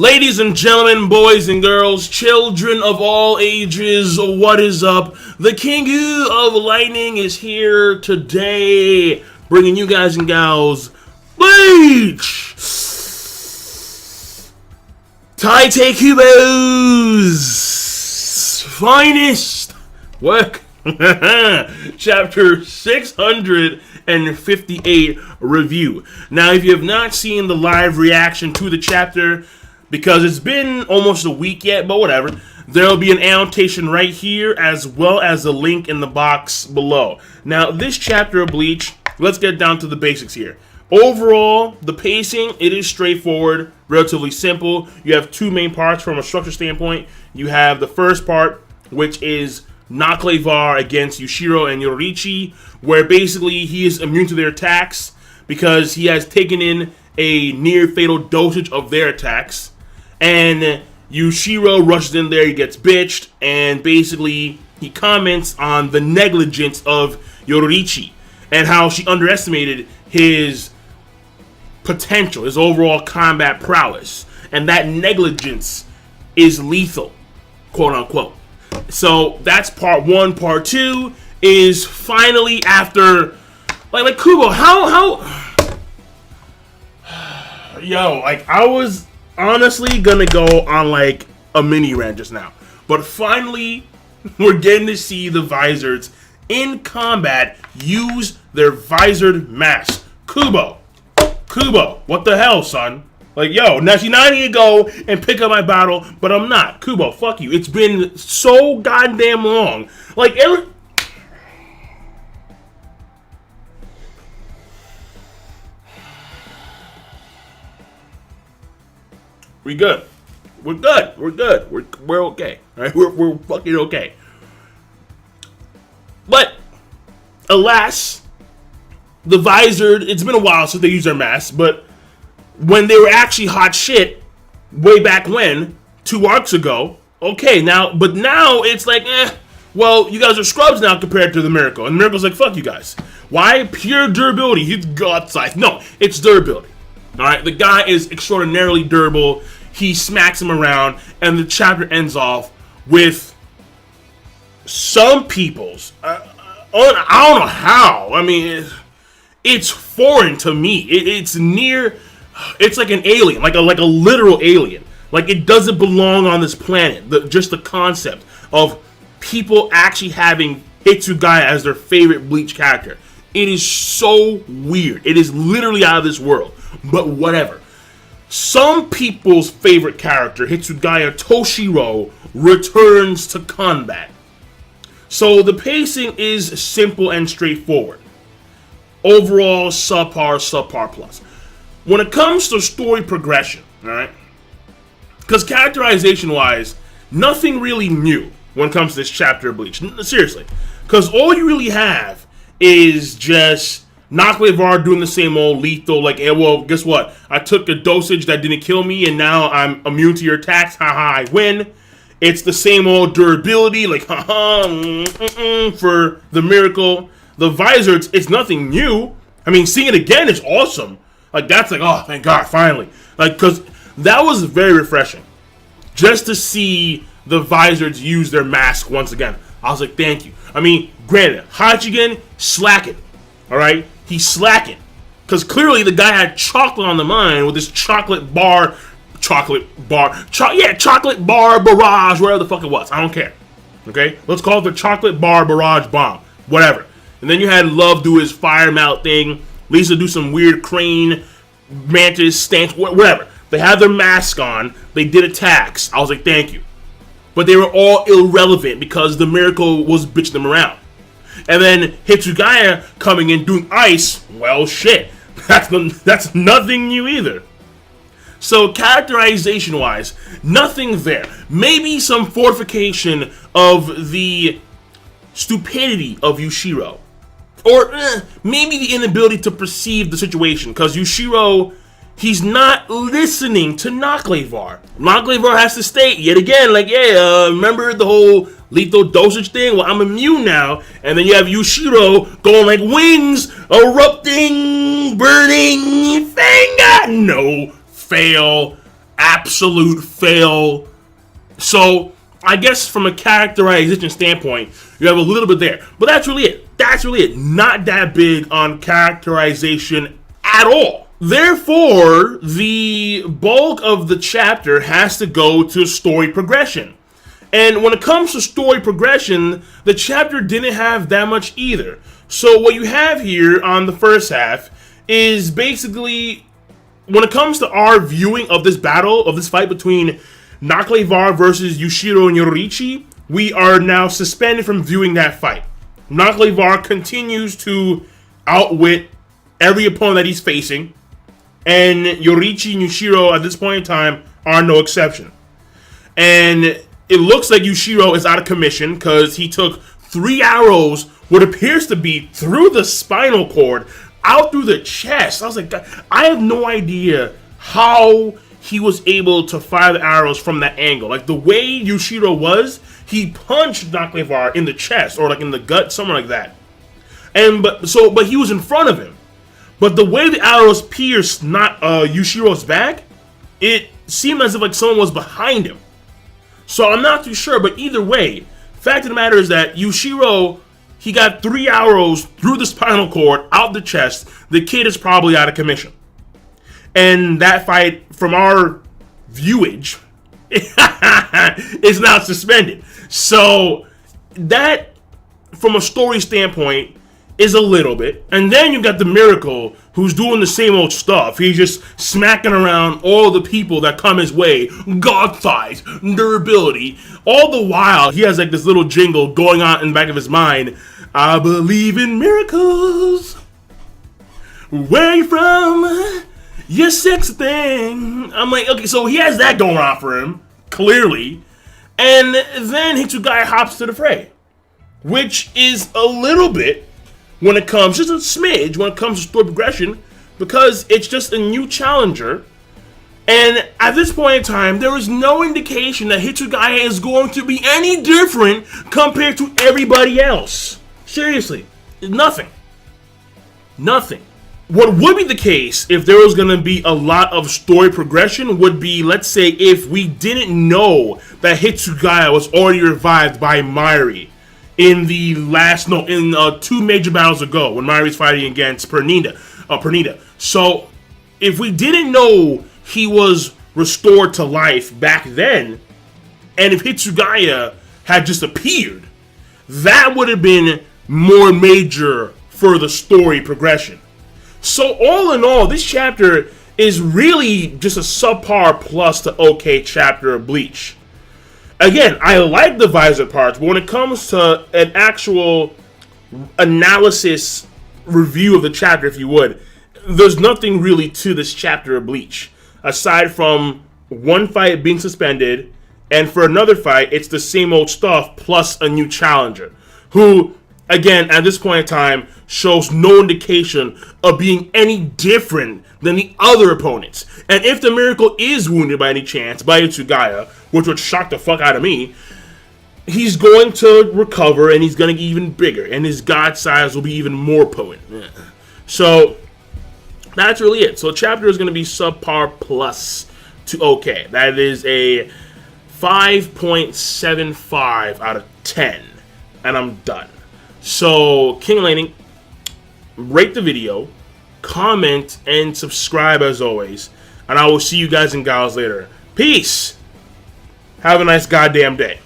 Ladies and gentlemen, boys and girls, children of all ages, what is up? The King of Lightning is here today, bringing you guys and gals Bleach! Tite Kubo's finest work. Chapter 658 review. Now, if you have not seen the live reaction to the chapter, because it's been almost a week yet, but whatever, there'll be an annotation right here as well as a link in the box below. Now, this chapter of Bleach, let's get down to the basics here. Overall, the pacing, it is straightforward, relatively simple. You have two main parts from a structure standpoint. You have the first part, which is Naklevar against Yushiro and Yoriichi, where basically he is immune to their attacks because he has taken in a near fatal dosage of their attacks. And Yushiro rushes in there, he gets bitched, and basically he comments on the negligence of Yoriichi and how she underestimated his potential, his overall combat prowess, and that negligence is lethal, quote unquote. So that's part one. Part two is finally after, like Kubo, how yo, like I was honestly gonna go on like a mini rant just now, but finally we're getting to see the Vizards in combat use their visored masks. Kubo, what the hell, son? Like, yo, now see, now I need to go and pick up my battle, but I'm not. Kubo, fuck you. It's been so goddamn long. Like, we good. We're good. We're good. We're okay. All right? We're fucking okay. But, alas, the Visored, it's been a while since they used their masks, but when they were actually hot shit, way back when, 2 arcs ago, okay, now, but now it's like, well, you guys are scrubs now compared to the Miracle. And the Miracle's like, fuck you guys. Why? Pure durability. He's god size. No, it's durability. Alright, the guy is extraordinarily durable. He smacks him around, and the chapter ends off with some people's, I don't know how. I mean, it's foreign to me. It's near. It's like an alien, like a literal alien. Like it doesn't belong on this planet. Just the concept of people actually having Hitsugaya as their favorite Bleach character. It is so weird. It is literally out of this world. But whatever. Some people's favorite character, Hitsugaya Toshiro, returns to combat. So the pacing is simple and straightforward. Overall, subpar plus. When it comes to story progression, alright? Because characterization-wise, nothing really new when it comes to this chapter of Bleach. Seriously. Because all you really have is just Naklevar doing the same old lethal, like, hey, well, guess what? I took a dosage that didn't kill me, and now I'm immune to your attacks. Haha, I win. It's the same old durability, like, haha, for the Miracle. The Vizards, it's nothing new. I mean, seeing it again is awesome. Like, that's like, oh, thank God, finally. Like, because that was very refreshing. Just to see the Vizards use their mask once again. I was like, thank you. I mean, granted, Hachigen, slacking. Alright? He's slacking. Because clearly the guy had chocolate on the mind with this chocolate bar barrage, whatever the fuck it was. I don't care. Okay? Let's call it the chocolate bar barrage bomb. Whatever. And then you had Love do his fire mount thing. Lisa do some weird crane, mantis, stance, whatever. They had their mask on. They did attacks. I was like, thank you. But they were all irrelevant because the Miracle was bitching them around. And then Hitsugaya coming in doing ice. Well, shit. That's nothing new either. So characterization-wise, nothing there. Maybe some fortification of the stupidity of Yushiro. Or maybe the inability to perceive the situation, because Yushiro, he's not listening to Naklevar. Naklevar has to state, yet again, like, yeah, remember the whole lethal dosage thing? Well, I'm immune now. And then you have Yushiro going like wings, erupting, burning, finger. No, fail. absolute fail. So I guess from a characterization standpoint, you have a little bit there. But that's really it. That's really it. Not that big on characterization at all. Therefore, the bulk of the chapter has to go to story progression. And when it comes to story progression, the chapter didn't have that much either. So what you have here on the first half is basically, when it comes to our viewing of this battle, of this fight between Naklevar versus Yushiro and Yoriichi, we are now suspended from viewing that fight. Naklevar continues to outwit every opponent that he's facing, and Yoriichi and Yushiro at this point in time are no exception. And it looks like Yushiro is out of commission because he took 3 arrows, what appears to be through the spinal cord, out through the chest. I was like, God, I have no idea how he was able to fire the arrows from that angle. Like, the way Yushiro was, he punched Naklevar in the chest or like in the gut, something like that. But he was in front of him. But the way the arrows pierced Yushiro's back, it seemed as if like someone was behind him. So I'm not too sure, but either way, fact of the matter is that Yushiro, he got 3 arrows through the spinal cord, out the chest. The kid is probably out of commission. And that fight, from our viewage, is now suspended. So that, from a story standpoint, is a little bit. And then you got the Miracle, who's doing the same old stuff. He's just smacking around all the people that come his way. God thighs, durability. All the while, he has like this little jingle going on in the back of his mind. I believe in miracles. Where you from? You're sex thing. I'm like, okay, so he has that going on for him, clearly. And then Hitsugaya hops to the fray, which is a little bit, when it comes, just a smidge, when it comes to story progression, because it's just a new challenger. And at this point in time, there is no indication that Hitsugaya is going to be any different compared to everybody else. Seriously, nothing. Nothing. What would be the case if there was going to be a lot of story progression would be, let's say, if we didn't know that Hitsugaya was already revived by Mairi in the last, in 2 major battles ago when Mairi's fighting against Pernida. So, if we didn't know he was restored to life back then, and if Hitsugaya had just appeared, that would have been more major for the story progression. So all in all, this chapter is really just a subpar plus to okay chapter of Bleach. Again, I like the visor parts, but when it comes to an actual analysis review of the chapter, if you would, there's nothing really to this chapter of Bleach. Aside from one fight being suspended, and for another fight, it's the same old stuff plus a new challenger, who, again, at this point in time, shows no indication of being any different than the other opponents. And if the Miracle is wounded by any chance by Hitsugaya, which would shock the fuck out of me, he's going to recover and he's going to get even bigger. And his god size will be even more potent. So, that's really it. So, chapter is going to be subpar plus to okay. That is a 5.75 out of 10. And I'm done. So, King Laning, rate the video, comment, and subscribe as always. And I will see you guys and gals later. Peace! Have a nice goddamn day.